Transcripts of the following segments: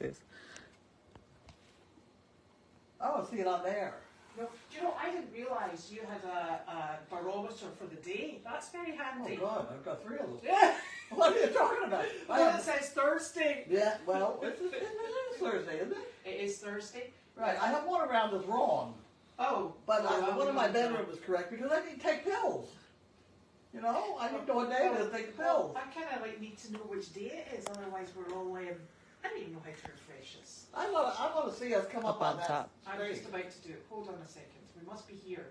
face. Oh, see it on there. No, do you know, I didn't realise you had a barometer for the day. That's very handy. Oh God, I've got 3 of them. Yeah. What are you talking about? Well, it says Thursday. Yeah, well, it is Thursday, isn't it? It is Thursday. Right, I have one around that's wrong. Oh. But well, one in my bedroom is correct because I need to take pills. You know, I need to go a day to take the pills. I kind of like need to know which day it is, otherwise we're all I don't even know how to refresh this. I want to see us come up on that top. I'm stage. just about to do it. Hold on a second. We must be here.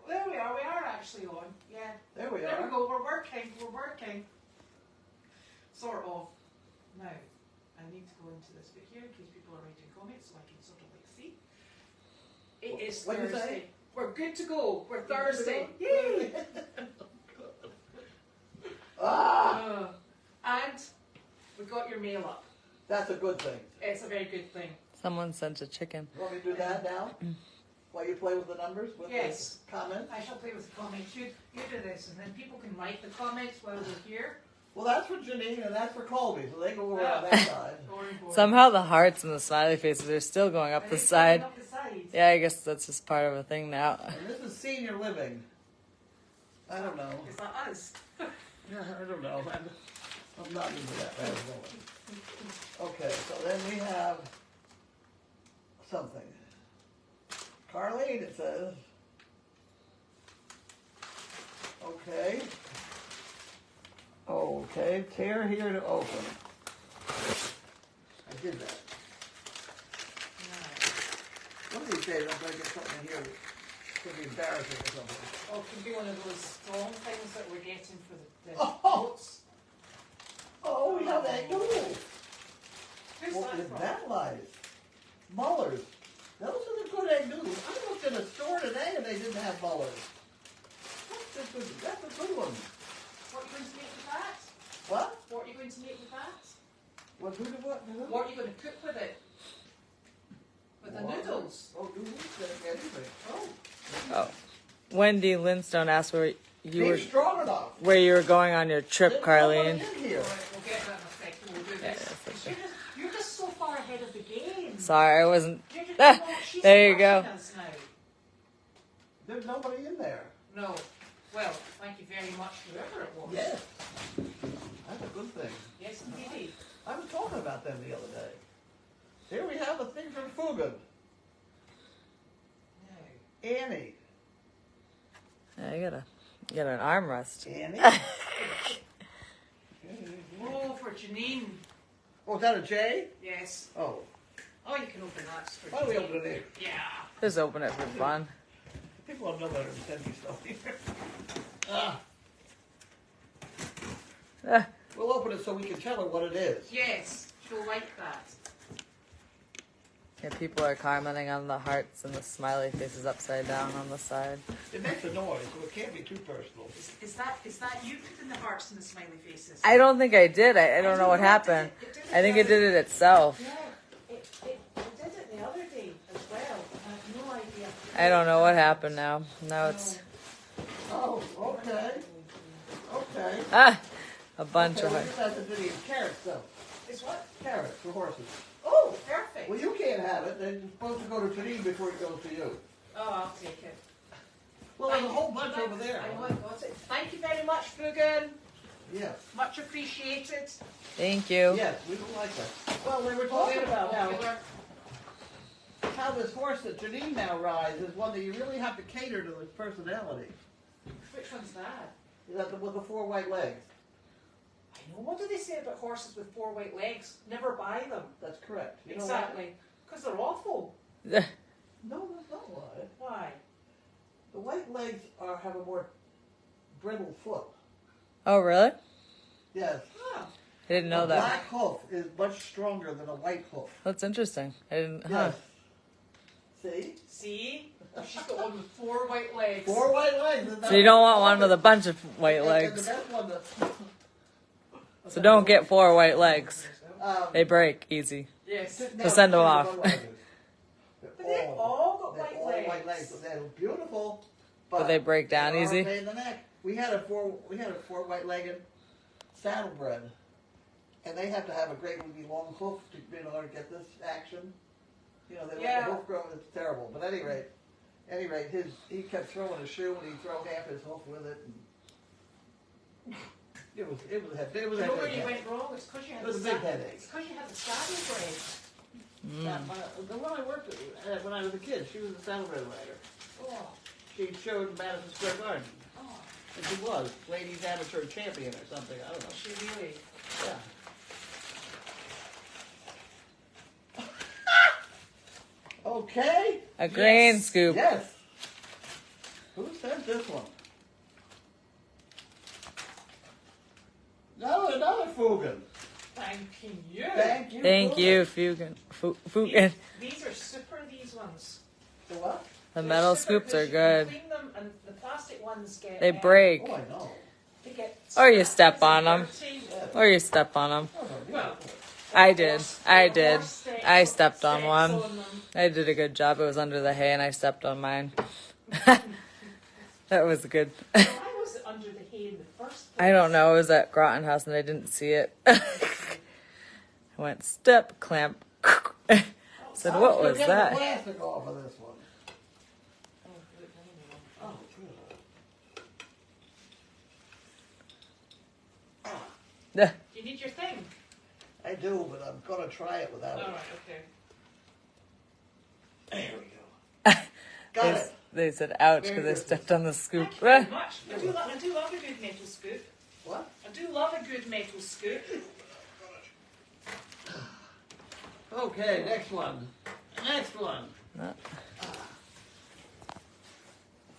There we are. We are actually on. Yeah. There we There are. we go. We're working. We're working. Sort of. Now, I need to go into this bit here in case people are writing comments so I can sort of like see. It is What'd you say? Thursday. We're good to go. We're Good to Thursday. go? Yay! And we got your mail up. That's a good thing. It's a very good thing. Someone sent a chicken. You want me to do that now? While you play with the numbers? With Yes. the comments? I shall play with the comments. You do this, and then people can write the comments while they're here. Well, that's for Janine and that's for Colby, so they go over on that side. Boring. Somehow the hearts and the smiley faces are still going up Are the they side. going up the side? Yeah, I guess that's just part of a thing now. And this is senior living. I don't know. Is that us? Yeah, I don't know. I'm not into that bad of Okay, so then we have something. Carlene, it says. Okay. Okay, tear here to open. I did that. One of these days I'm going to get something in here that's going to be embarrassing or something. Oh, it could be one of those strong things that we're getting for the Oh. boats. Oh, we have that noodle. Who's What that is from? that like? Muller's. Those are the good egg noodles. I looked in a store today and they didn't have Muller's. That's a good one. What are you going to make with that? What? What are you going to make with that? What? Who? What are you going to cook with it? With the noodles? Oh, noodles? Anything. Oh. Oh, Wendy Lindstone asked where you were Be strong enough. going on your trip, There's no one Carlene. in here. All right, we'll get that in a second. We'll do Yeah, this. that's okay. You're just so far ahead of the game. Sorry, I wasn't. You're just, Ah, she's there you go. crushing us now. There's nobody in there. No. Well, thank you very much, whoever it was. Yes. That's a good thing. Yes, indeed. I was talking about them the other day. Here we have a thing from Fugan. No. Annie. Yeah, you gotta an armrest. Annie? Oh, for Janine. Oh, is that a J? Yes. Oh. Oh, you can open that. For Why don't we Janine. open it here? Yeah. Just open it for fun. People don't know better than send me stuff here. Ah. Ah, We'll open it so we can tell her what it is. Yes, she'll like that. yeah, people are commenting on the hearts and the smiley faces upside down on the side. It makes a noise, so it can't be too personal. Is that you putting the hearts and the smiley faces? I don't think I did. I don't know what happened. I think it did it itself. Yeah, it did it the other day as well. I have no idea. I don't know what happened now. Now it's Oh, okay. Okay. a bunch Okay, of well, hearts. this has to do with carrots, though. It's what? Carrots for horses. Oh, perfect. Well, you can't have it. They're supposed to go to Janine before it goes to you. Oh, I'll take it. Well, there's a whole bunch over there. I know I got it. Thank you very much, Fugan. Yes. Much appreciated. Thank you. Yes, we don't like that. Well, we were talking about how this horse that Janine now rides is one that you really have to cater to his personality. Which one's that? Is that the with the 4 white legs? I know. What do they say about horses with 4 white legs? Never buy them. That's correct. You know Exactly. Because they're awful. why? No, that's not why. Why? The white legs have a more brittle foot. Oh, really? Yes. Huh. I didn't know a that. black hoof is much stronger than a white hoof. That's interesting. I didn't. Yes. See? See? She's got one with 4 white legs. 4 white legs. Isn't that So you don't want one with a bunch of white and legs. the best one that, So don't get 4 white legs. they They break easy. Yes. So send them off. But they all got They're white all legs. white legs. They're beautiful. But they break down they are a easy? pain in the neck. We had a four white legged saddlebred. and they have to have a great really long hoof to, in order to get this action. You know, they let Yeah. the hoof grow. It's terrible. But at any rate, he kept throwing his shoe and he'd throw half his hoof with it. And it was You know where you went wrong? It's because you had It was the a big headache. It's because you had the saddle bread. Yeah, the one I worked with when I was a kid, she was a saddlebred rider. Oh, She showed Madison Square Garden, oh, and she was ladies amateur champion or something. I don't know. she really. Yeah. Okay. A grain Yes. scoop. Yes. Who sent this one? No, another Fugan. Thanking you. Thank you. Thank Fugan. you, Fugan. Fugan. These are super, these ones. The what? The They're metal super scoops are 'cause you can good. Clean them, and the plastic ones get. They break. Oh, I know. They get. Or you step on them. dirty. Or you step on them. Oh, they're Well, beautiful. I did. I did. Horse steps- I stepped on steps one. them. I did a good job. It was under the hay and I stepped on mine. That was good. Why was it under the hay in the first place? I don't know. It was at Groton House and I didn't see it. I went step, clamp. Said, I what gonna was get that? the plastic off of this one. Oh, good. Anyway. Oh, good. You need your thing. I do, but I'm gonna try it without All it. right. Okay. There we go. Got it. They said, ouch, Very because I good. stepped on the scoop. Thank you very much. I do love a good metal scoop. What? I do love a good metal scoop. Okay, next one. Next one. Uh.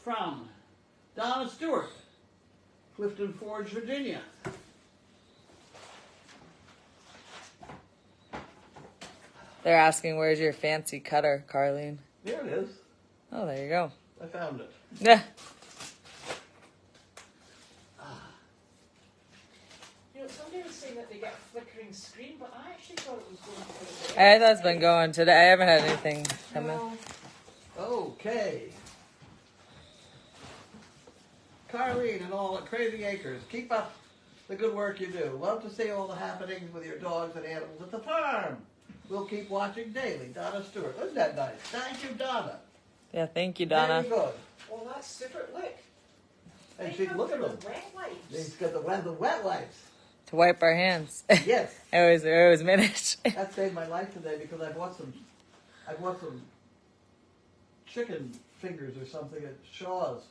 From Donna Stewart, Clifton Forge, Virginia. They're asking, where's your fancy cutter, Carlene? There it is. Oh, there you go. I found it. Yeah. You know, somebody was saying that they get a flickering screen, but I actually thought it was going for the I thought it's been going today. I haven't had anything come in. No. Okay. Carlene and all at Crazy Acres, keep up the good work you do. Love to see all the happenings with your dogs and animals at the farm. We'll keep watching daily. Donna Stewart. Isn't that nice? Thank you, Donna. Yeah, thank you, Donna. Very good. Well, that's super. Look. And They she come look at through them. with wet wipes. He's got the wet wipes. To wipe our hands. Yes. I always manage. That saved my life today because I bought some chicken fingers or something at Shaw's.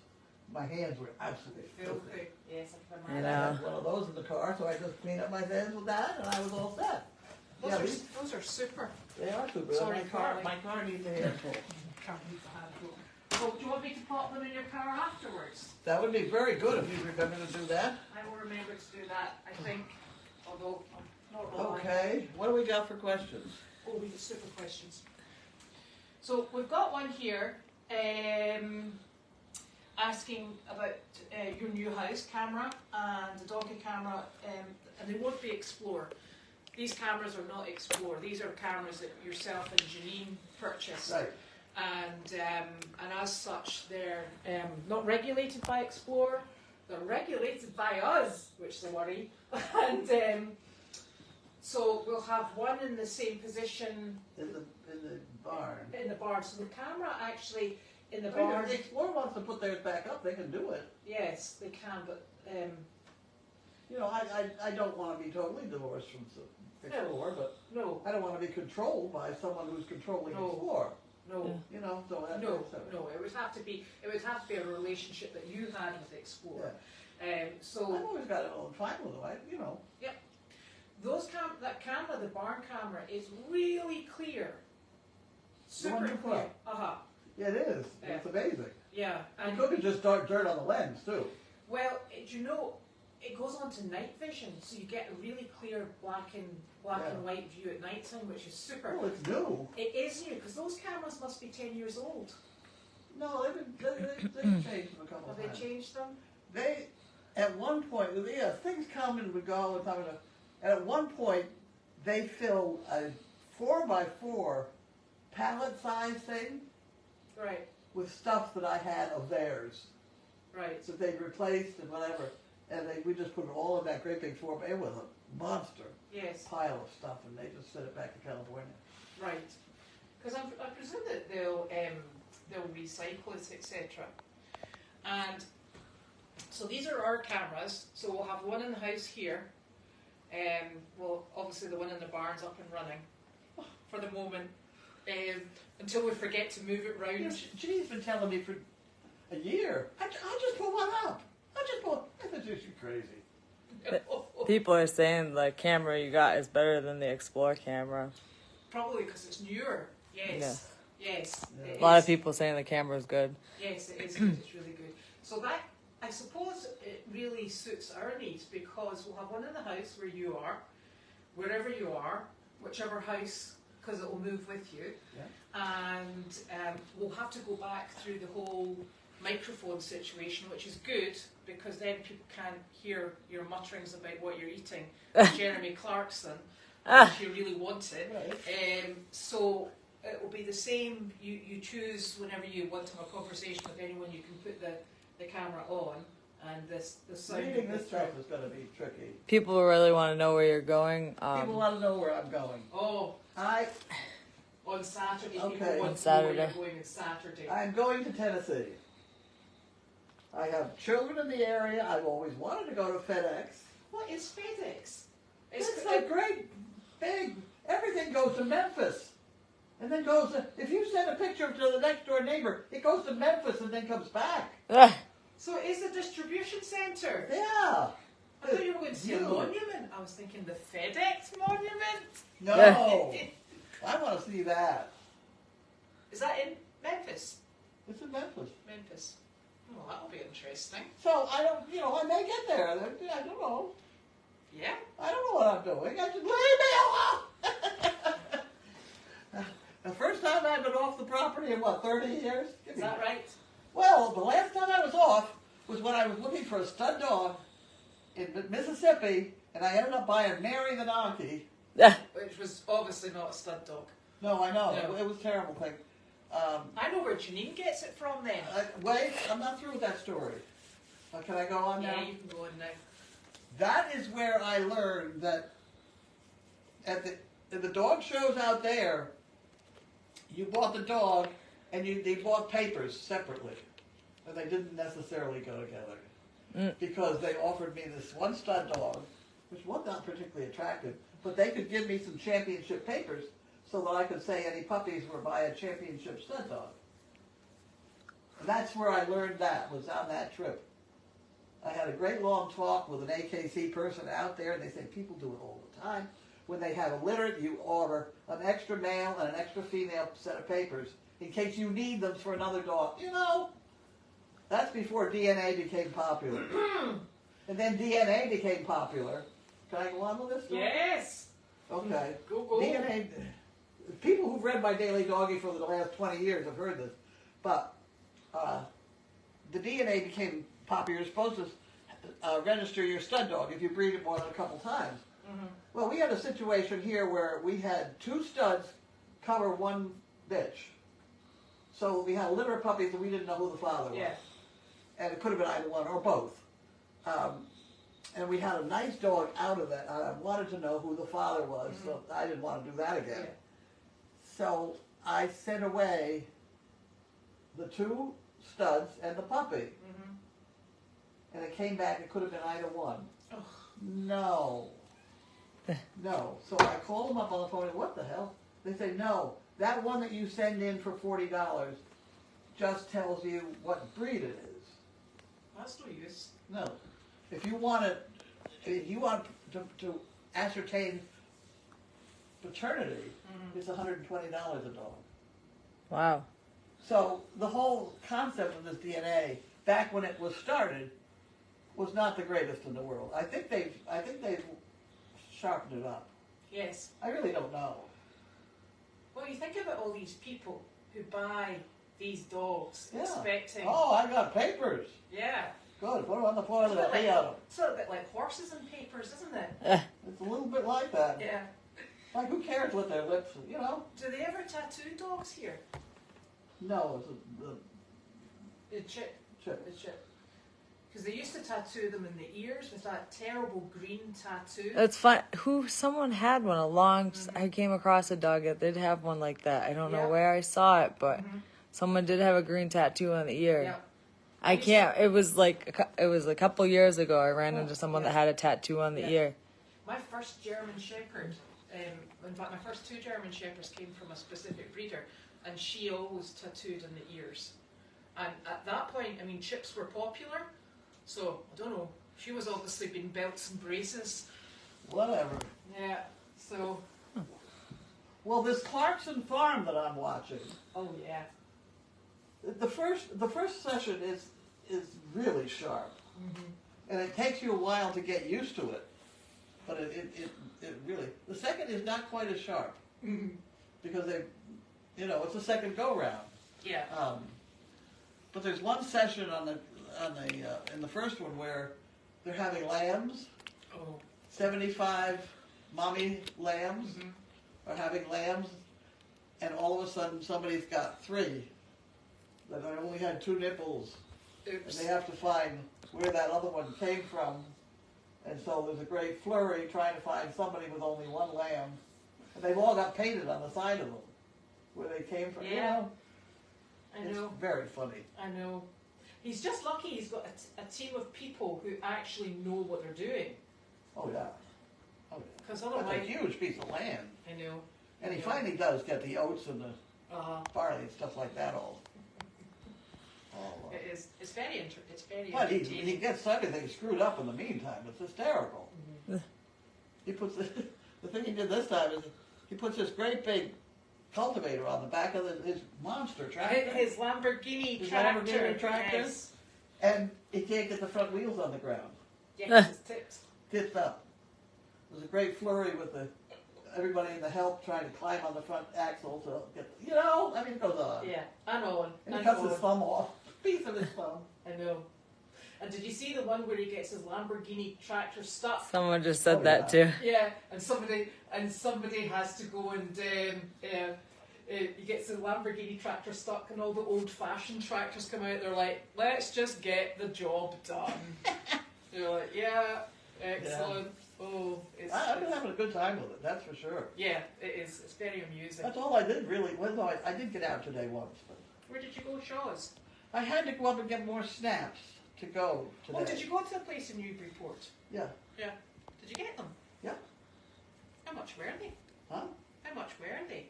My hands were absolutely filthy. Filthy. Yes, I can I imagine. know. I had one of those in the car, so I just cleaned up my hands with that, and I was all set. Those, Yeah, are, these- those are super. They are super. Sorry, my car needs a handful. Can't leave the handful. Oh, do you want me to pop them in your car afterwards? That would be very good if you remember to do that. I will remember to do that, I think. Although, I'm not relying. Okay. What do we got for questions? Oh, we have super questions. So we've got one here asking about your new house camera and the donkey camera, and they won't be Explore. These cameras are not Explore. These are cameras that yourself and Janine purchased. Right. And as such, they're not regulated by Explore. They're regulated by us, which is a worry. And so we'll have one in the same position In the barn. in the barn. So the camera actually in the I mean, barn. if the Explorer wants to put theirs back up, they can do it. Yes, they can, but You know, I don't want to be totally divorced from Explorer, but no, I don't want to be controlled by someone who's controlling No. Explorer. no, You know, so that no, makes sense. no. It would have to be a relationship that you had with Explorer. I've So always got it all fine with them. You know. that camera, the barn camera, is really clear. Super one you clear. put. Yeah, it is. Yeah. It's amazing. Yeah. You And could just start dirt on the lens too. well, do you know, it goes on to night vision, so you get a really clear black and white view at night time, which is super. Oh, it's new. It is new, because those cameras must be 10 years old. No, they've changed them a couple Have of times. they changed them? They, at one point, yeah, things come and would go all the time. And at one point, they filled a 4x4 pallet size thing Right, with stuff that I had of theirs right. that they'd replaced and whatever. And we just put it all in that great big 4x with them. monster Yes. pile of stuff, and they just sent it back to California. Right. Because I presume that they'll recycle it, etc. And so these are our cameras. So we'll have one in the house here. Well, obviously the one in the barn's up and running for the moment, until we forget to move it round. Yes, Janine's been telling me for a year. I'll just put one up. I said, you're crazy. People are saying the camera you got is better than the Explore camera. Probably because it's newer. Yes. Yes. Yeah. A lot of people saying the camera's good. Yes, it is good. It's really good. So that, I suppose, it really suits our needs because we'll have one in the house where you are, wherever you are, whichever house, because it will move with you. Yeah. And we'll have to go back through the whole microphone situation, which is good because then people can't hear your mutterings about what you're eating. Jeremy Clarkson, if you really want it. Right. So it will be the same. You choose whenever you want to have a conversation with anyone. You can put the camera on, and the sound. Reading this stuff is going to be tricky. People really want to know where you're going. People want to know where I'm going. Oh, on Saturday. Okay. People want On to know where Saturday. you're going on Saturday. I'm going to Tennessee. I have children in the area. I've always wanted to go to FedEx. What is FedEx? It's a great big. Everything goes to Memphis, and then goes. If you send a picture to the next door neighbor, it goes to Memphis and then comes back. So it's a distribution centre. Yeah. I thought you were going to see a monument. I was thinking the FedEx monument. No. I want to see that. Is that in Memphis? It's in Memphis. Memphis. Well, that'll be interesting. So I don't. I may get there. I don't know. Yeah. I don't know what I'm doing. I just leave me alone. The first time I've been off the property in 30 years? Is that right? Well, the last time I was off was when I was looking for a stud dog in Mississippi, and I ended up buying Mary the donkey. Which was obviously not a stud dog. No, I know. No. It was a terrible thing. I know where Janine gets it from then. Wait, I'm not through with that story. Can I go on now? Yeah, you can go on now. That is where I learned that at the dog shows out there, you bought the dog and they bought papers separately. And they didn't necessarily go together. Because they offered me this one stud dog, which was not particularly attractive, but they could give me some championship papers so that I could say any puppies were by a championship stud dog. And that's where I learned that, was on that trip. I had a great long talk with an AKC person out there, and they say people do it all the time. When they have a litter, you order an extra male and an extra female set of papers in case you need them for another dog. That's before DNA became popular. And then DNA became popular. Can I go on with this story? Yes. Okay. Go. DNA, people who've read my Daily Doggy for the last 20 years have heard this, but the DNA became popular. You're supposed to register your stud dog if you breed it more than a couple times. Mm-hmm. Well, we had a situation here where we had 2 studs cover 1 bitch. So we had a litter of puppies and we didn't know who the father was. Yeah. And it could have been either one or both. And we had a nice dog out of that. I wanted to know who the father was, so I didn't want to do that again. Yeah. So I sent away the 2 studs and the puppy. Mm-hmm. And it came back, it could have been either one. Oh. No. No. So I called them up on the phone and what the hell? They say, no, that one that you send in for $40 just tells you what breed it is. That's no use. No. If you want to ascertain paternity, it's $120 a dog. Wow. So the whole concept of this DNA, back when it was started, was not the greatest in the world. I think they've sharpened it up. Yes. I really don't know. Well, you think about all these people who buy these dogs Yeah. expecting. Oh, I got papers. Yeah. Good. Put them on the floor and let me out them. It's a little bit like horses and papers, isn't it? It's a little bit like that. Yeah. Like, who cares what their lips, Do they ever tattoo dogs here? No, it's the The chip. chip. The chip. Because they used to tattoo them in the ears with that terrible green tattoo. It's fun. Someone had one I came across a dog that did have one like that. I don't know where I saw it, but someone did have a green tattoo on the ear. Yep. I can't. It was a couple years ago. I ran into someone that had a tattoo on the ear. My first German Shepherd, in fact, my first 2 German Shepherds came from a specific breeder, and she always tattooed in the ears. And at that point, I mean, chips were popular, so I don't know. She was obviously being belts and braces. Whatever. Yeah. So. Well, this Clarkson farm that I'm watching. Oh yeah. The first session is really sharp, and it takes you a while to get used to it. But it really, the second is not quite as sharp because it's a second go round. Yeah. But there's one session in the first one where they're having lambs. Oh. 75 mommy lambs are having lambs, and all of a sudden somebody's got 3 that only had 2 nipples. Oops. And they have to find where that other one came from. And so there's a great flurry trying to find somebody with only 1 lamb. And they've all got painted on the side of them where they came from. Yeah. I It's know. very funny. I know. He's just lucky he's got a team of people who actually know what they're doing. Oh, yeah. Oh, yeah. Because That's otherwise. a huge piece of land. I know. And he finally does get the oats and the barley and stuff like that all. It is. It's very interesting. But he gets everything screwed up in the meantime. It's hysterical. He puts the thing he did this time is he puts this great big cultivator on the back of his monster tractor. His Lamborghini His tractor. Lamborghini tractor. Yes. And he can't get the front wheels on the ground. Yeah, 'cause it's tipped. Tipped up. There's a great flurry with everybody in the help trying to climb on the front axle to get, it goes on. Yeah, I know. And he cuts his thumb off, a piece of his thumb. I know. And did you see the one where he gets his Lamborghini tractor stuck? Someone just said that too. Yeah, and somebody has to go and he gets the Lamborghini tractor stuck, and all the old-fashioned tractors come out. They're like, "Let's just get the job done." You're like, "Yeah, excellent." Yeah. Oh, I've been having a good time with it. That's for sure. Yeah, it is. It's very amusing. That's all I did really. Well, I did get out today once, but where did you go, Shaw's? I had to go up and get more snaps to go today. Oh, did you go to the place in Newburyport? Yeah. Yeah. Did you get them? Yeah. How much were they? Huh? How much were they?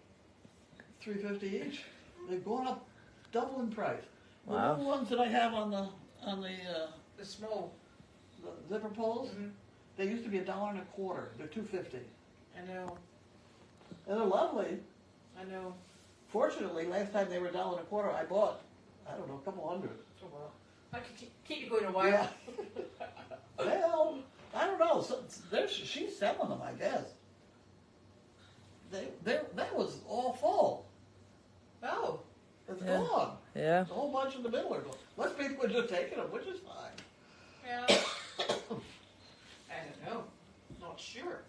$3.50 each. They've gone up double in price. Wow. The little ones that I have on the small zipper poles, they used to be $1.25. They're $2.50. I know. And they're lovely. I know. Fortunately, last time they were $1.25, I bought, I don't know, a couple hundred. Oh well. I could keep you going a while. Yeah. Well, I don't know. She's selling them, I guess. That was all full. Oh. It's gone. Yeah. A whole bunch in the middle are gone. Most people are just taking them, which is fine. Yeah. I don't know. Not sure.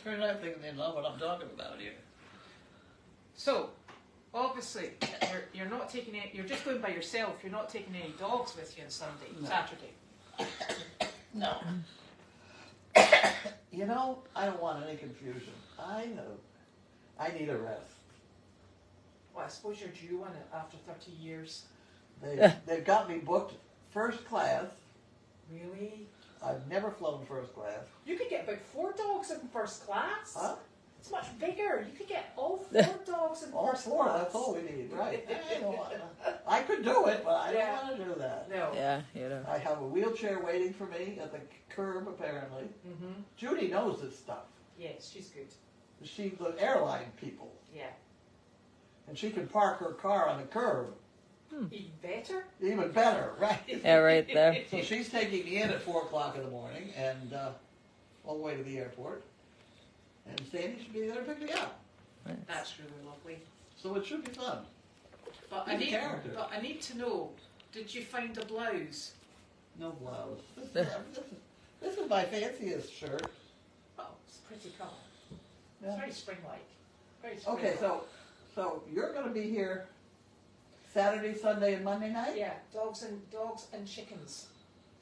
Turn out thinking they know what I'm talking about here. So, obviously, you're not taking any. You're just going by yourself. You're not taking any dogs with you on Saturday. No. I don't want any confusion. I know. I need a rest. Well, I suppose you're due one after 30 years. They've got me booked first class. Really? I've never flown first class. You could get about 4 dogs in first class. Huh? It's much bigger. You could get all 4 dogs in All first 4, class. that's all we need, right. I could do it, but I don't want to do that. No. Yeah, you know. I have a wheelchair waiting for me at the curb, apparently. Mm-hmm. Judy knows this stuff. Yes, she's good. She's the airline people. Yeah. And she can park her car on the curb. Even better? Even better, right? Yeah, right there. So she's taking me in at 4 o'clock in the morning and all the way to the airport. And Sandy should be there to pick me up. That's really lovely. So it should be fun. But I need to know, did you find a blouse? No blouse. This is my fanciest shirt. Oh, it's a pretty colour. Yeah. It's very spring-like. Very Okay, spring-like. so you're going to be here Saturday, Sunday, and Monday night? Yeah, dogs and chickens.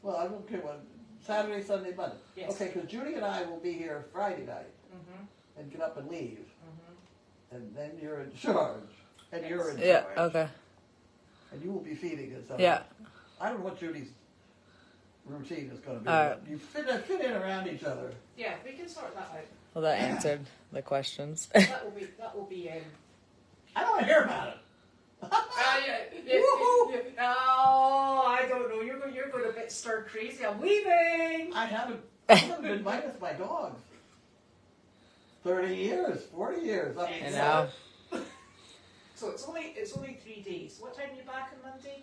Well, I don't care what. Saturday, Sunday, Monday. Yes. Okay, because Judy and I will be here Friday night Mm-hmm. and get up and leave. Mm-hmm. And then you're in charge. And you're in Yeah. charge. Okay. And you will be feeding it. Yeah. I don't know what Judy's routine is going to be. All right. But you fit in around each other. Yeah, we can sort that out. Well, that answered the questions. That will be. I don't want to hear about it. Oh, I don't know. You're going a bit stir crazy. I'm leaving. I haven't been minus my dogs. 30 years, 40 years. I mean, I know. So it's only 3 days. What time are you back on Monday?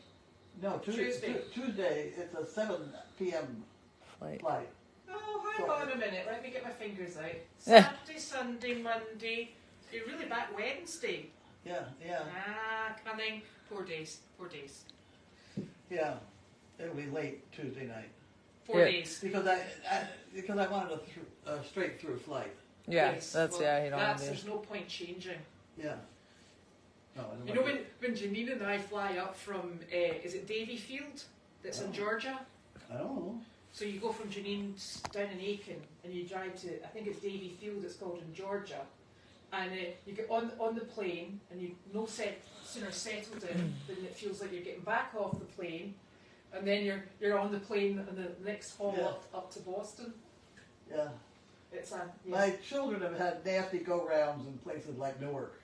No, Tuesday. Tuesday, it's a 7 p.m. Flight. flight. Oh, hang on a minute. Let me get my fingers out. Yeah. Saturday, Sunday, Monday. You're really back Wednesday. Yeah. Cunning. 4 days. 4 days. Yeah. It'll be late Tuesday night. 4 Yeah. days. Because I wanted a straight through flight. Yeah. Yes, That's well, yeah. You don't want to There's do. no point changing. Yeah. No, I don't You know want when Janine and I fly up from is it Davy Field that's in Georgia? I don't know. So you go from Janine's down in Aiken and you drive to I think it's Davy Field it's called in Georgia, and you get on the plane and you sooner settled in than it feels like you're getting back off the plane, and then you're on the plane and the next haul up to Boston. Yeah. It's My children have had nasty go-rounds in places like Newark.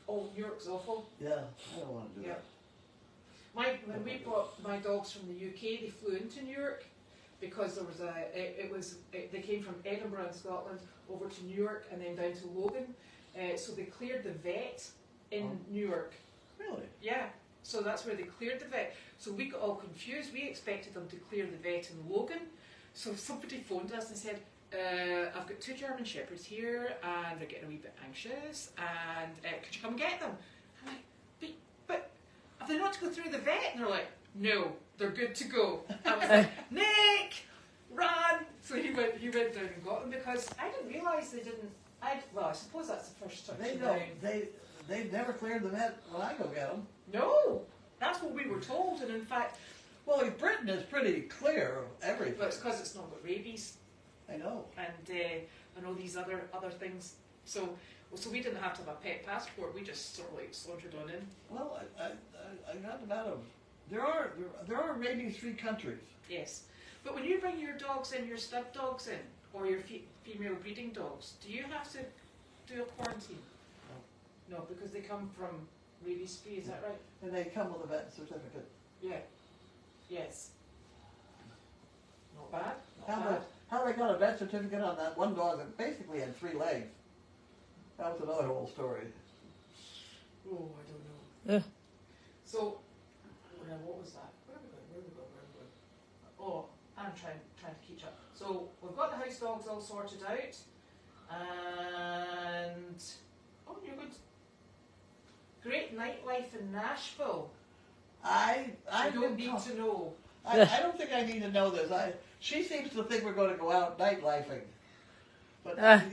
Oh, New York's awful. Yeah, I don't want to do Yeah. that. When we brought my dogs from the UK, they flew into New York because there was they came from Edinburgh in Scotland over to New York and then down to Logan. So they cleared the vet in New York. Really? Yeah. So that's where they cleared the vet. So we got all confused. We expected them to clear the vet in Logan. So somebody phoned us and said, I've got 2 German Shepherds here and they're getting a wee bit anxious and could you come get them? I'm like, but have they not to go through the vet? And they're like, no, they're good to go. I was like, Nick, run! So he went down and got them because I didn't realise they didn't. I suppose that's the first touch. They don't. They've never cleared the vet when I go get them. No, that's what we were told, and in fact, Well, Britain is pretty clear of everything. but it's because it's not got rabies I know. and all these other things. So we didn't have to have a pet passport. We just sort of like sauntered on in. Well, I got about them. There are rabies-free countries. Yes, but when you bring your dogs in, your stud dogs in, or your female breeding dogs, do you have to do a quarantine? No, because they come from rabies-free. Is that right? And they come with a vet certificate. Yeah. Yes. Not bad. Not bad. How they got a vet certificate on that one dog that basically had 3 legs? That was another whole story. Oh, I don't know. Yeah. So, what was that? Where are we going? Oh, I'm trying to keep up. So we've got the house dogs all sorted out, and you're going to great nightlife in Nashville. I You don't need to know. I don't think I need to know this. She seems to think we're going to go out nightlifing, but that's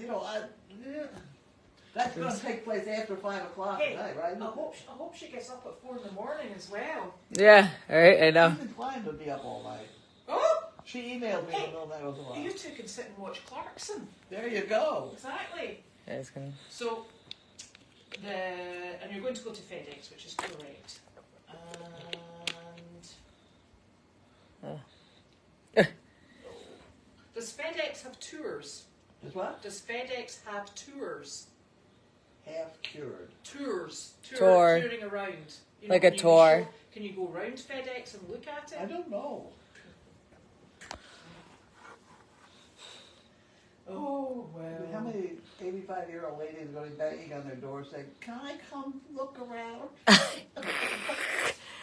going to take place after 5 o'clock Hey, tonight, right? I hope she gets up at 4 in the morning as well. Yeah. All right. I know. She's inclined to be up all night. Oh, She emailed me in the middle of the night. I was alive. you two can sit and watch Clarkson. There you go. Exactly. Yeah, it's gonna. So, and you're going to go to FedEx, which is correct. And does FedEx have tours? Is what? Does FedEx have tours? Half cured. Tours. Tour. Touring around. You Like can a you tour. Can you go around FedEx and look at it? I don't know. Oh, well. How many 85-year-old ladies are going to be banging on their door saying, "Can I come look around?"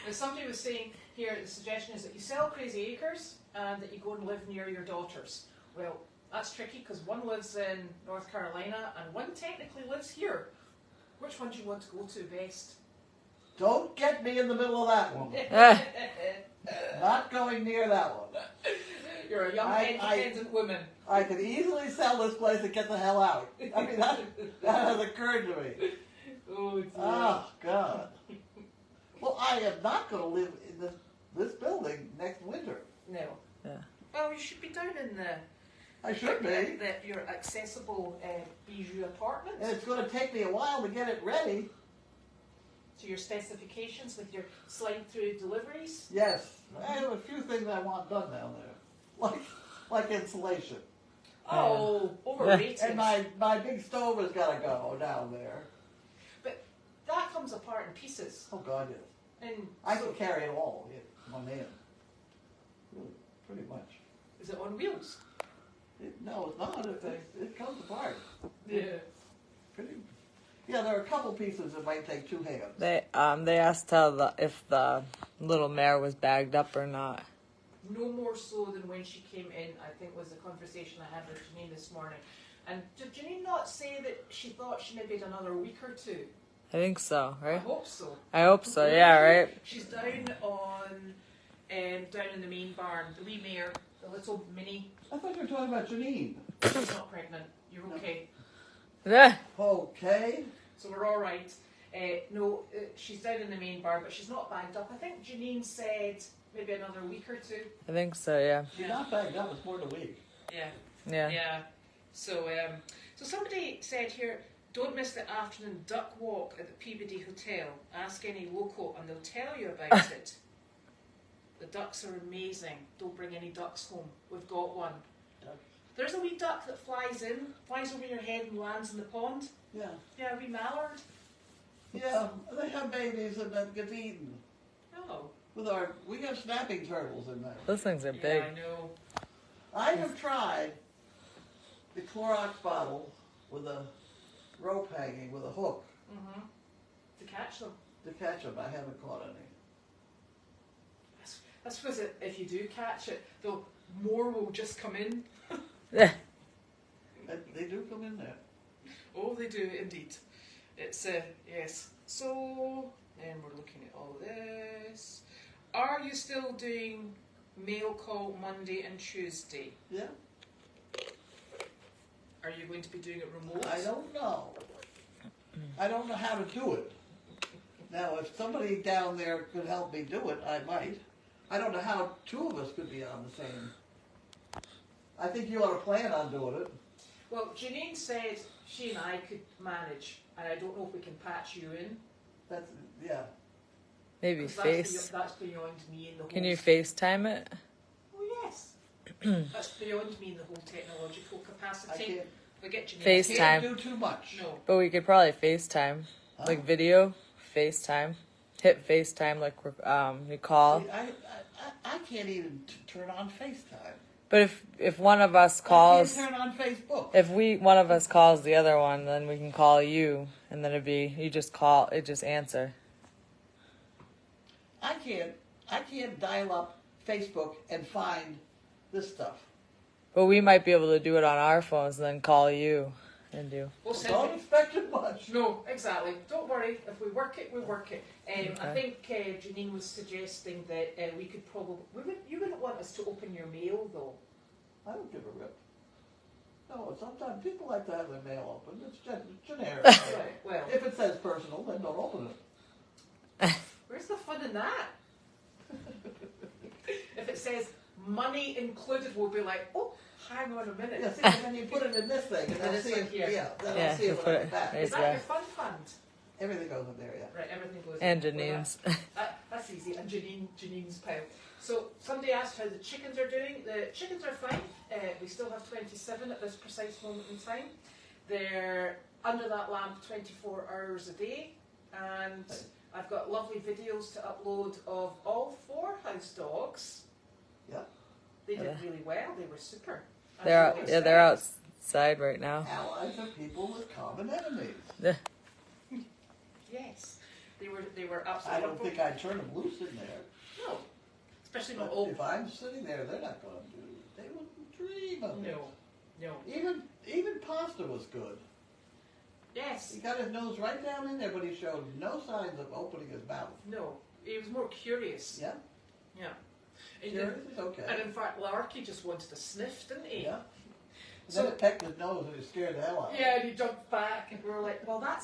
Now, somebody was saying here, the suggestion is that you sell Crazy Acres and that you go and live near your daughters. Well, that's tricky because one lives in North Carolina and one technically lives here. Which one do you want to go to best? Don't get me in the middle of that one. Not going near that one. You're a young, independent woman. I could easily sell this place and get the hell out. I mean, that has occurred to me. Oh, dear. Oh, God. Well, I am not going to live in this building next winter. No. Yeah. in the I should be. your accessible bijou apartment And it's going to take me a while to get it ready. to your specifications with your slide-through deliveries. Yes, I have a few things I want done down there, like insulation. Oh, overrated. And my big stove has got to go down there. But that comes apart in pieces. Oh God, yes. And I can carry it all in one hand. Really, pretty much. is it on wheels? No, it's not. It comes apart. Yeah. Pretty. Yeah, there are a couple pieces that might take two hands. They asked how if the little mare was bagged up or not. No more so than when she came in, I think was the conversation I had with Janine this morning. And did Janine not say that she thought she maybe had another week or two? I think so, I right? hope so. I hope so. Yeah, right. She's down down in the main barn, the wee mare, the little mini. I thought you were talking about Janine. She's not pregnant. You're okay. Yeah. Okay. So we're all right. No, she's down in the main barn, but she's not bagged up. I think Janine said maybe another week or two. I think so. Yeah. She's not bagged up. It's more than a week. Yeah. Yeah. Yeah. So, so somebody said here, don't miss the afternoon duck walk at the Peabody Hotel. Ask any local and they'll tell you about it. The ducks are amazing. Don't bring any ducks home. We've got one. Duck. There's a wee duck that flies over your head and lands in the pond. Yeah. Yeah, a wee mallard. Yeah, they have babies and then gets eaten. Oh. We have snapping turtles in there. Those things are big. Yeah, I know. I have tried the Clorox bottle with a rope hanging with a hook Mm-hmm. To catch them. to catch them. I haven't caught any. That's because if you do catch it, more will just come in. Yeah. They do come in there. Oh, they do indeed. It's yes. So, and we're looking at all this. Are you still doing mail call Monday and Tuesday? Yeah. Are you going to be doing it remote? I don't know. I don't know how to do it. Now, if somebody down there could help me do it, I might. I don't know how two of us could be on the same. I think you ought to plan on doing it. Well, Janine said she and I could manage, and I don't know if we can patch you in. That's, yeah. Maybe 'Cause face. That's beyond me and the whole. Can you FaceTime it? Oh yes. That's beyond me and the whole technological I capacity. can't, We get Janine. Face- can't FaceTime. do too much. No. But we could probably FaceTime, Huh? like video FaceTime. Hit FaceTime like you call. See, I can't even turn on FaceTime. But if one of us I calls, can't turn on Facebook. if one of us calls the other one, then we can call you, and then it'd be you just call it, just answer. I can't dial up Facebook and find this stuff. But we might be able to do it on our phones, and then call you and do. We'll send Don't it. expect it much. No, exactly. Don't worry. If we work it, we work it. I Okay. think Janine was suggesting that we could probably. You wouldn't want us to open your mail though. I don't give a rip. No, sometimes people like to have their mail open. It's just generic. Right. Well, If it says personal, then don't open it. where's the fun in that? If it says money included, we'll be like, oh, hang on a minute. Yeah, see, and then you put it in this thing, and And I'll it's see like it. here. Yeah, then Yeah, I'll see you it put when I it get back. right Is that Yeah. your fun fund? Everything goes in there, yeah. Right, everything goes And in. Well, Janine's. That's easy. And Janine's pile. So somebody asked how the chickens are doing. The chickens are fine. We still have 27 at this precise moment in time. They're under that lamp 24 hours a day. And I've got lovely videos to upload of all 4 house dogs. Yeah. They did Yeah. really well. They were super. As They're you would they're expect. outside right now. Allies are people with common enemies. Yes. They were I absolutely don't think I'd turn them loose in there. No. Especially not But all. if I'm sitting there, they're not going to do. They wouldn't dream of it. No. Even Pasta was good. Yes. He got his nose right down in there, but he showed no signs of opening his mouth. No. He was more curious. Yeah, Yeah. And, curious is okay. and in fact, Larky just wanted to sniff, didn't he? Yeah. And So- then it pecked his nose and it scared the hell out of him. Yeah, and he jumped back, and we were like, well, that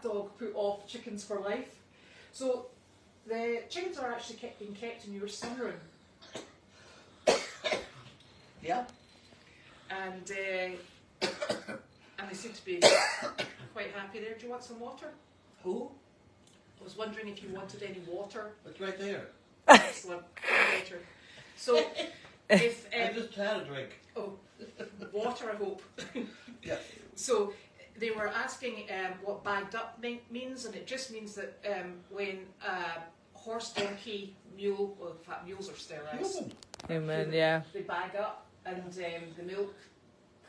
dog put off chickens for life. So the chickens are actually being kept in your sunroom. Yeah. and they seem to be quite happy there. Do you want some water? Who? I was wondering if you wanted any water. It's right there. Excellent. Water. So, if I just had a drink. oh, water, I hope. Yeah. So they were asking what bagged up means, and it just means that when horse, donkey, mule, well, in fact, mules are sterilized. Human. Human, yeah. They bag up, and the milk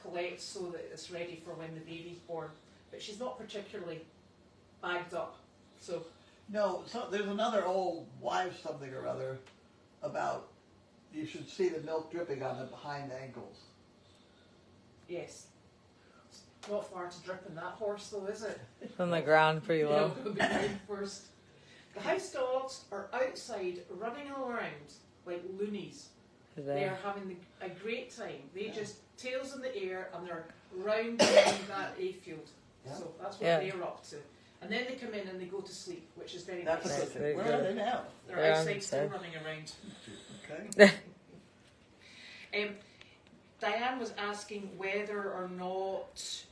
collects so that it's ready for when the baby's born. But she's not particularly bagged up, so. No, so there's another old wives something or other about you should see the milk dripping on the behind ankles. Yes. It's not far to drip in that horse, though, is it? From the ground, pretty Yeah, low. we'll be down first. The house dogs are outside running around like loonies. They are having a great time. They just tails in the air and they're round that hayfield. Yeah. So that's what Yeah. they're up to. And then they come in and they go to sleep, which is very That's nice. a good thing. Where are they now? They're They're outside still outside. running around. Okay. Diane was asking whether or not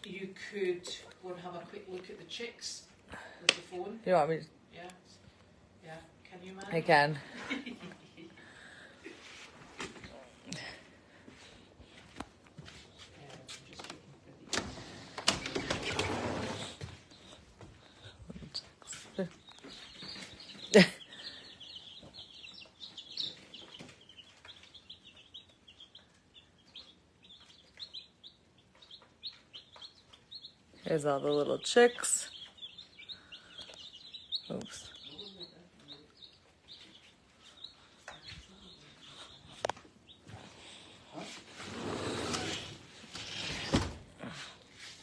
you could go and have a quick look at the chicks with the phone. You want me to? Yeah. Yeah. Can you manage? I can. Just checking for the Here's all the little chicks. Oops.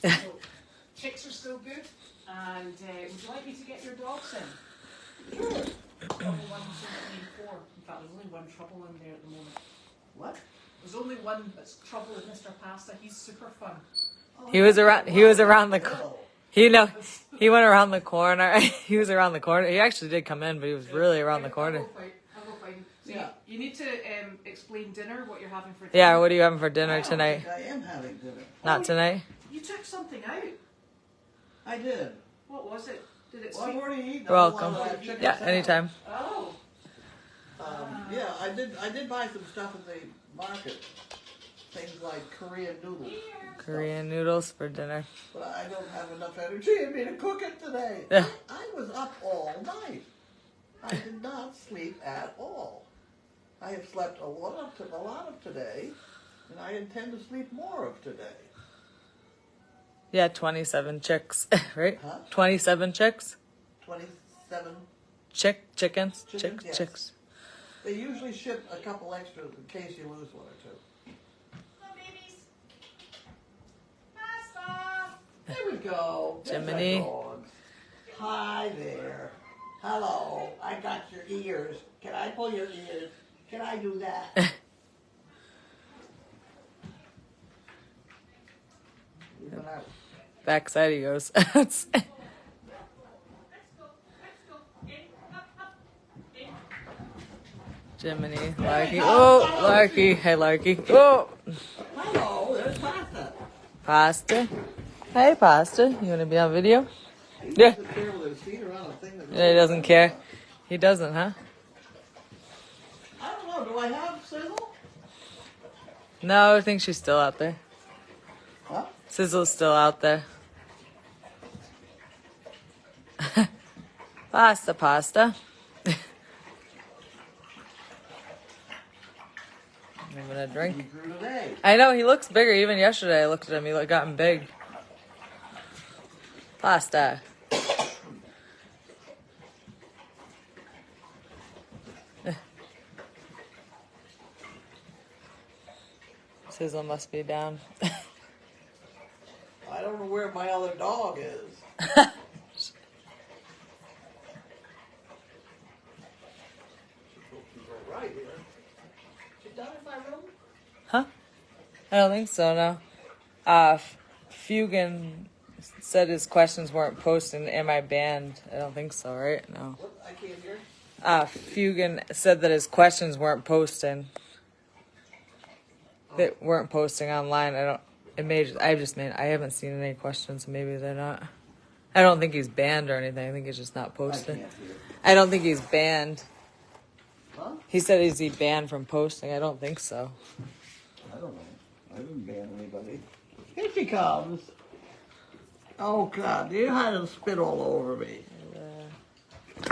So, chicks are still good, and would you like me to get your dogs in? Sure. Only one who's in four. In fact, there's only one trouble in there at the moment. What? There's only one that's trouble with Mr. Pasta. He's super fun. He was around. He was around the. Oh. He He went around the corner. He was around the corner. He actually did come in, but he was really around the corner. I'll go find him. So Yeah. you need to explain dinner, what you're having for dinner. Yeah. What are you having for dinner I don't tonight? think I am having dinner. Not tonight. You took something out. I did. What was it? Did it Well, I've speak? already eaten You're a lot welcome. of that chicken Yeah. salad. Anytime. Oh. Yeah, I did buy some stuff at the market. Things like Korean noodles. Korean noodles for dinner. But I don't have enough energy in me to cook it today. Yeah. I was up all night. I did not sleep at all. I have slept a lot of today, and I intend to sleep more of today. Yeah, 27 chicks, right? Huh? 27 chicks. 27. Chickens. Chickens, yes. Chicks. They usually ship a couple extras in case you lose one or two. Hello, babies. Pasta. There we go. There's our Jiminy. dogs. Hi there. Hello. I got your ears. Can I pull your ears? Can I do that? Even out. Backside he goes. Let's go. In, up, in. Jiminy, Larky. Oh, Larky. Hey, Larky. Oh, Hello, there's Pasta. Pasta. Hey, Pasta. You want to be on video? He Yeah. doesn't care with his feet around a thing that Yeah, he doesn't care. He doesn't, huh? I don't know. Do I have Sizzle? No, I think she's still out there. Huh? Sizzle's still out there. Pasta. Having a He drink. grew today. I know, he looks bigger. Even yesterday I looked at him. He got him big. Pasta. Sizzle must be down. I don't know where my other dog is. She's right here. She's down in my room? Huh? I don't think so, no. Fugan said his questions weren't posted. Am I banned? I don't think so, right? No. What? I can't hear. Fugan said that his questions weren't posted. that weren't posting online. I don't. It may. I haven't seen any questions. So maybe they're not. I don't think he's banned or anything. I think he's just not I posting. can't hear. I don't think he's banned. Huh? He said, is he banned from posting? I don't think so. I don't know. I didn't ban anybody. Here she comes. Oh God, you had to spit all over me.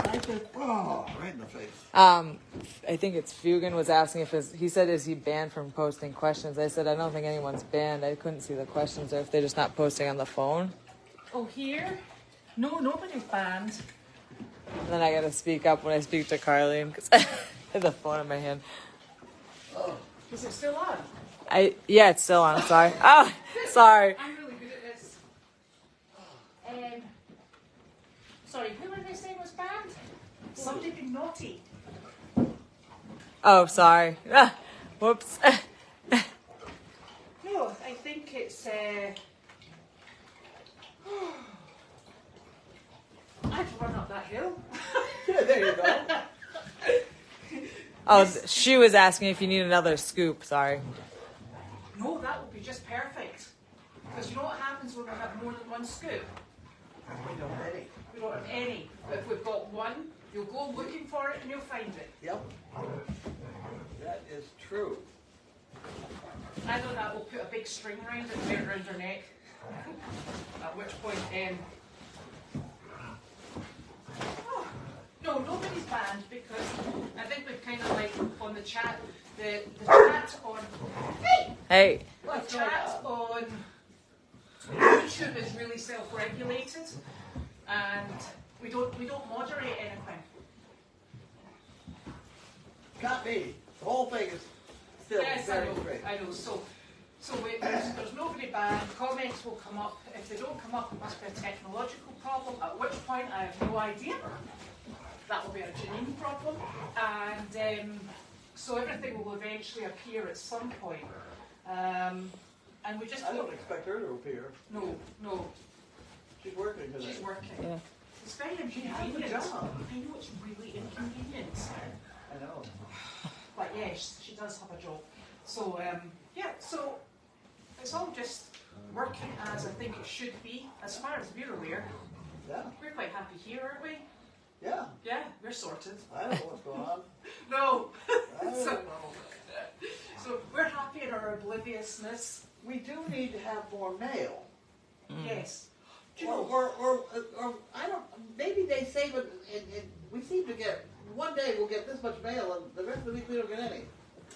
I said, oh, right in the face. I think it's Fugan was asking he said, is he banned from posting questions? I said, I don't think anyone's banned. I couldn't see the questions or if they're just not posting on the phone. Oh, here? No, nobody's banned. And then I got to speak up when I speak to Carlene because I have the phone in my hand. Oh, Is it still on? Yeah, it's still on. Sorry. Oh, sorry. I'm really good at this. Sorry, who were they saying was banned? Somebody being naughty. Oh, sorry. Ah, whoops. No, I think it's. I'd run up that hill. yeah, there you go. Oh, she was asking if you need another scoop. Sorry. No, that would be just perfect. Because you know what happens when we have more than one scoop? We don't have any. We don't have any. But if we've got one, you'll go looking for it and you'll find it. Yep. That is true. I know that will put a big string around it and wear it around her neck. At which point, oh, no, nobody's banned because I think we've kind of like on the chat, the chat on. Hey. The chat on YouTube is really self-regulated, and we don't moderate anything. Got me. The whole thing is still Yes, I very know. straight. I know. So there's nobody banned. Comments will come up. If they don't come up, it must be a technological problem. At which point, I have no idea. That will be a Janine problem, and so everything will eventually appear at some point. And we just I don't expect her to appear. No. She's working today. She's working. Yeah. It's very has a inconvenient. job. I know it's really inconvenient. I know. But yes, she does have a job. So, so it's all just working as I think it should be, as far as we're aware. Yeah. We're quite happy here, aren't we? Yeah. Yeah, we're sorted. I don't know what's going on. No. I don't So- know. So we're happy in our obliviousness. We do need to have more mail. Yes. Or I don't. Maybe they save it. We seem to get one day we'll get this much mail, and the rest of the week we don't get any.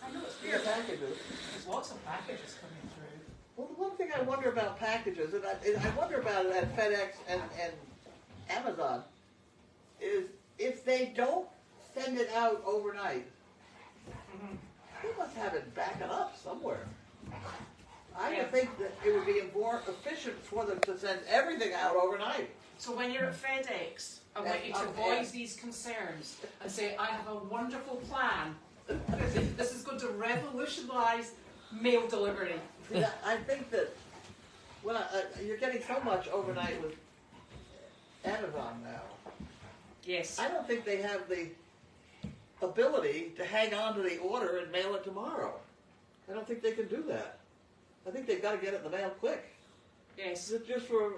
I know it's We weird. get packages. There's lots of packages coming through. Well, the one thing I wonder about packages, and I wonder about it at FedEx and Amazon, is if they don't send it out overnight, they must have it backing up somewhere. I Yeah. would think that it would be more efficient for them to send everything out overnight. So when you're at FedEx, I want you to voice these concerns and say, I have a wonderful plan. This is going to revolutionise mail delivery. See, I think that you're getting so much overnight with Amazon now. Yes. I don't think they have the ability to hang on to the order and mail it tomorrow. I don't think they can do that. I think they've got to get it in the mail quick. Yes. Just for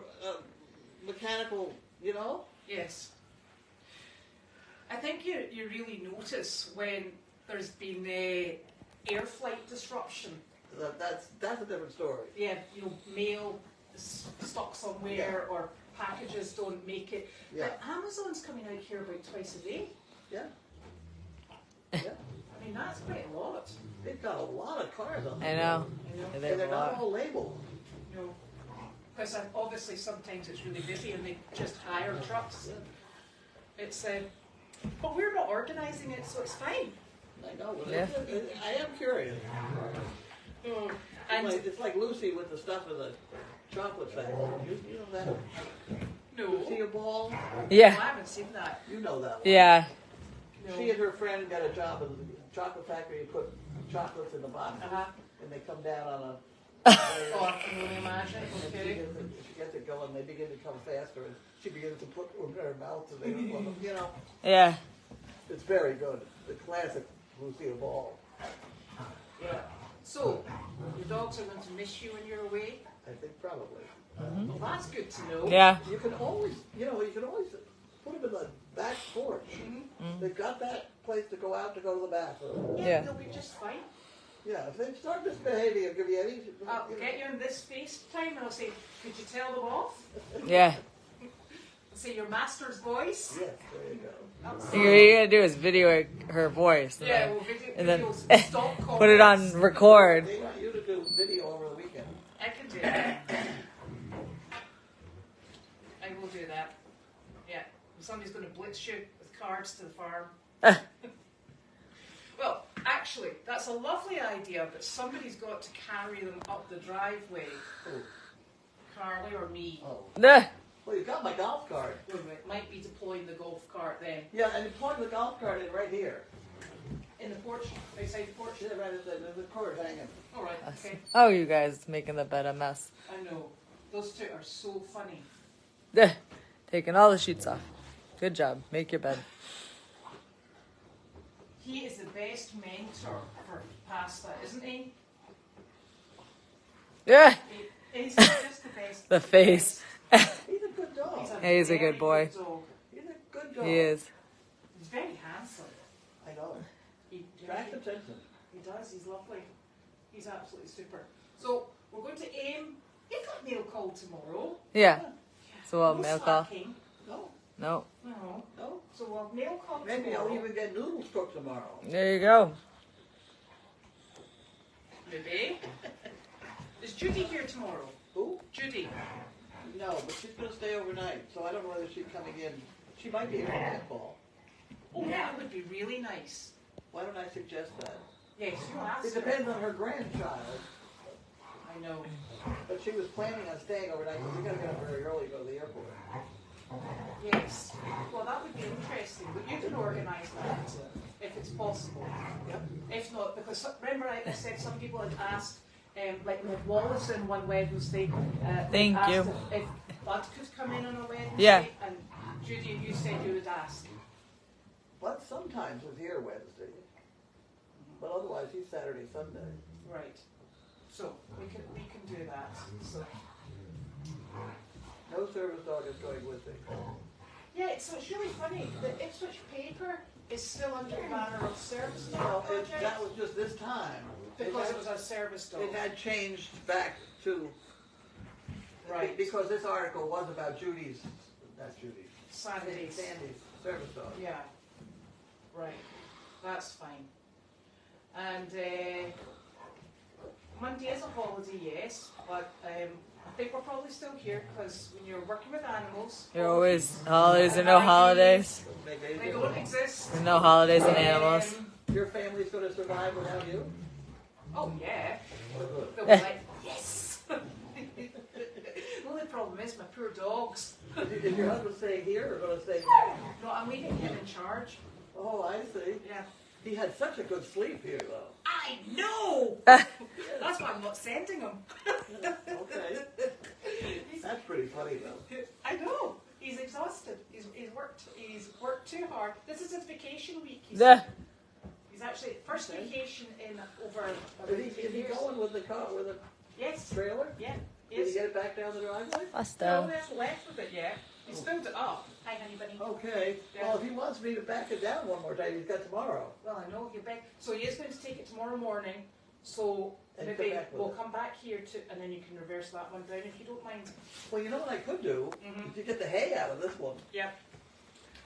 mechanical, you know? Yes. I think you really notice when there's been air flight disruption. That's a different story. Yeah, mail is stuck somewhere or packages don't make it. Yeah. But Amazon's coming out here about twice a day. Yeah. Yeah. I mean, that's quite a lot. They've got a lot of cars on I there. know. You know? They And have they're a not lot. all labeled. No. Because obviously sometimes it's really busy and they just hire trucks. It's but we're not organising it, so it's fine. I know. But Yeah. I am curious. And It's like Lucy with the stuff in the chocolate factory. You know that? no, Lucy Ball? I Yeah. haven't seen that. You know that one. Yeah. No. She and her friend got a job in the chocolate factory. You put chocolates in the box, Uh-huh. and they come down on a. Oh, I can only imagine. And she Okay. gets it going. They begin to come faster, and she begins to put them in her mouth. And they, you know, Yeah. it's very good. The classic Lucille Ball. Yeah. So, your dogs are going to miss you when you're away. I think probably. Well, that's good to know. Yeah. You can always, you put them in the back porch. They've got that place to go out to go to the bathroom. Yeah, Yeah. they'll be just fine. Yeah, if they start misbehaving, I'll give you any. I'll get you in this FaceTime and I'll say, could you tell them off? Yeah. Say your master's voice. Yes, there you go. All you gotta do is video her voice. And Yeah, then, well, and then stop put it on record. They want you to do video over the weekend. I can do that. I will do that. Yeah. Somebody's going to blitz you with cards to the farm. Well, actually, that's a lovely idea, but somebody's got to carry them up the driveway. Oh. Carly or me. Oh. Nah. Well, you got my golf cart. Wait a minute, might be deploying the golf cart then. Yeah, and you plug the golf cart in right here. In the porch, outside the porch. Yeah, right at the cord hanging. All right, okay. Oh, you guys making the bed a mess. I know. Those two are so funny. Nah. Taking all the sheets off. Good job. Make your bed. He is the best mentor for pasta, isn't he? Yeah. He's just the best. The face. He's a good dog. He's a very good boy. dog. He's a good dog. He is. He's very handsome. I know. He, Attract attention. he does. He's lovely. He's absolutely super. So we're going to aim. You've got mail call tomorrow. Yeah. So we'll No mail call. slacking. No, No. No. no. So we'll mail call Maybe tomorrow. I'll even get noodles cooked tomorrow. There you go. Maybe. Is Judy here tomorrow? Who? Judy. No, but she's going to stay overnight, so I don't know whether she's coming in. She might be here for handball. Oh, that would be really nice. Why don't I suggest that? Yes, you ask It her. depends on her grandchild, I know. but she was planning on staying overnight because we got to get up very early to go to the airport. Yes. Well, that would be interesting, but you can organise that if it's possible. Yep. If not, because remember I said some people had asked, like we had Wallace in one Wednesday. They Thank asked you. If Bud could come in on a Wednesday. Yeah. And Judy, you said you would ask. But sometimes was here Wednesday. But otherwise he's Saturday, Sunday. Right. So we can do that. So No service dog is going with me. yeah, so it's really funny. The Ipswich paper is still under the banner of service dog Well, project that was just this time. because it was a service dog. It had changed back to, Right. because this article was about Sandy's Saturdays. service dog. Yeah. Right. That's fine. And Monday is a holiday, yes, but I think we're probably still here because when you're working with animals, You're always holidays or no holidays. Doesn't make any they difference. don't exist. There's no holidays and animals. Your family's going to survive without you? Oh yeah. Oh, good. They'll be like, yes. The only problem is my poor dogs. Is your husband staying here or going to stay? No, I'm leaving him in charge. Oh, I see. Yeah. He had such a good sleep here, though. I know. That's why I'm not sending him. Okay. That's pretty funny, though. I know. He's exhausted. He's worked too hard. This is his vacation week. He said. He's actually first vacation in over. Is he going with the car, with the Yes. trailer? Yeah. Did he Yes. get it back down the driveway? No, Busto. there's left with it yet. He's filled it up. Hi, honey bunny. Okay. Well, if he wants me to back it down one more time, he's got tomorrow. Well, I know you're back. So he is going to take it tomorrow morning. So And maybe come back with we'll it. come back here to, and then you can reverse that one down if you don't mind. Well, you know what I could do? Mhm. Is to get the hay out of this one. Yep.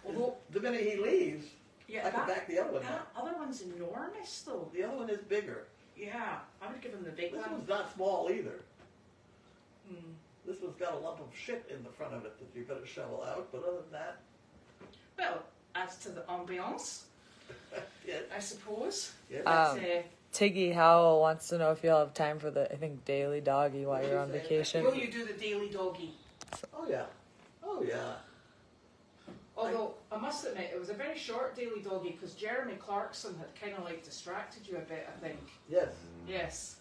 Although, The minute he leaves, yeah, I can back the other one that up. other one's enormous though. The other one is bigger. Yeah, I would give him the big This one. one's not small either. Hmm. This one's got a lump of shit in the front of it that you better shovel out, but other than that, Well, as to the ambiance, yeah, I suppose. yeah. But, Tiggy Howell wants to know if you'll have time for the, I think, daily doggy while you're on vacation. will you do the daily doggy? Oh yeah, oh yeah. Although, I must admit, it was a very short daily doggy because Jeremy Clarkson had kind of like distracted you a bit, I think. Yes, Yes.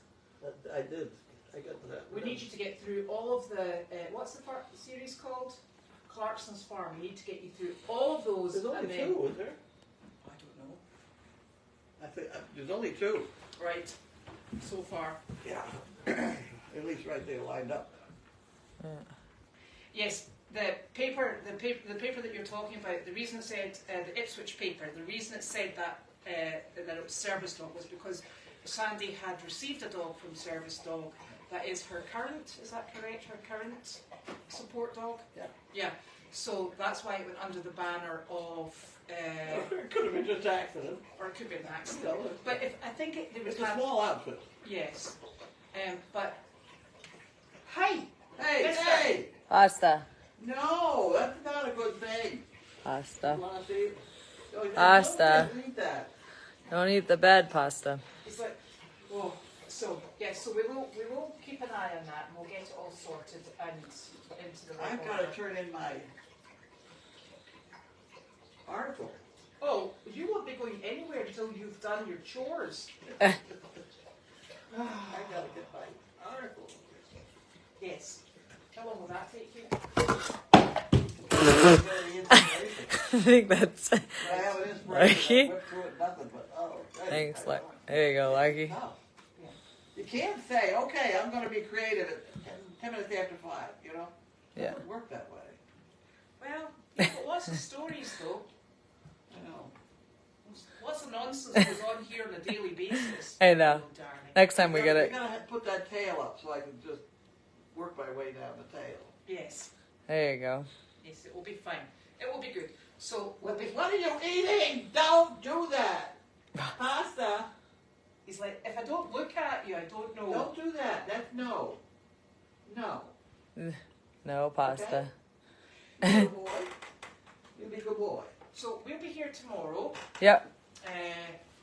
I did. I got that. We need you to get through all of the, what's the series called? Clarkson's Farm. We need to get you through all of those. There's only and then, two, is there? I don't know. I think there's only two. Right. so far. Yeah. At least right there lined up. Yes, the paper that you're talking about. The reason it said the Ipswich paper. The reason it said that it was service dog was because Sandy had received a dog from service dog. That is her current. Is that correct? Her current support dog. Yeah. Yeah. So that's why it went under the banner of. It could have been just accident. Or it could be an accident. No, But if I think there was it's a small outfit. Yes. But hey, Hey, Mister. hey! Pasta. No, that's not a good thing. Pasta. You wanna see? Oh, you Pasta. don't eat that. Don't eat the bad pasta. It's like, oh, so yes, so we will keep an eye on that, and we'll get it all sorted and into the right I've got order. to turn in my article. Oh, you won't be going anywhere until you've done your chores. I got to get my article. Yes. How long will that take you? Very inspiration. I think that's. I have an inspiration. Lucky? I went through it, nothing but, Thanks, there you go, Lucky. No. You can't say, okay, I'm going to be creative at 10 minutes after 5, you know? It Yeah. doesn't work that way. Well, you've got lots of stories though. I know. Lots of nonsense goes on here on a daily basis. I know. Oh, darling. Next time we get You it. gotta put that tail up so I can just work my way down the tail. Yes. There you go. Yes, it will be fine. It will be good. So we'll be. What are you eating? Don't do that. Pasta. He's like, if I don't look at you, I don't know. Don't do that. That's no. No. No pasta. You be a boy. You be a good boy. So we'll be here tomorrow. Yep.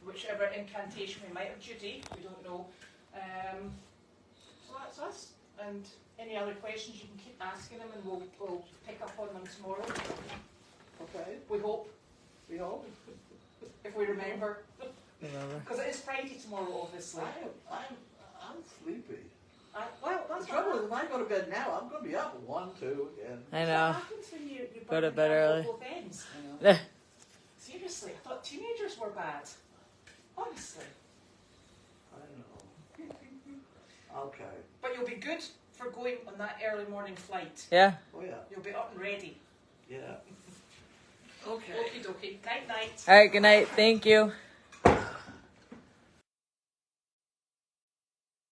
Whichever incantation we might have duty, we don't know. So that's us. And any other questions, you can keep asking them, and we'll pick up on them tomorrow. Okay. We hope, We hope. if we remember, Remember. because it is Friday tomorrow, obviously. I'm sleepy. Well, that's The trouble what is, if I go to bed now, I'm going to be up at 1, 2, and I What know. happens when you Go to burn bed down early. both ends? you know. Seriously, I thought teenagers were bad. Honestly. I know. Okay. But you'll be good for going on that early morning flight. Yeah. Oh yeah. You'll be up and ready. Yeah. Okay. Okie dokie. Night night. All right. Good night. Thank you.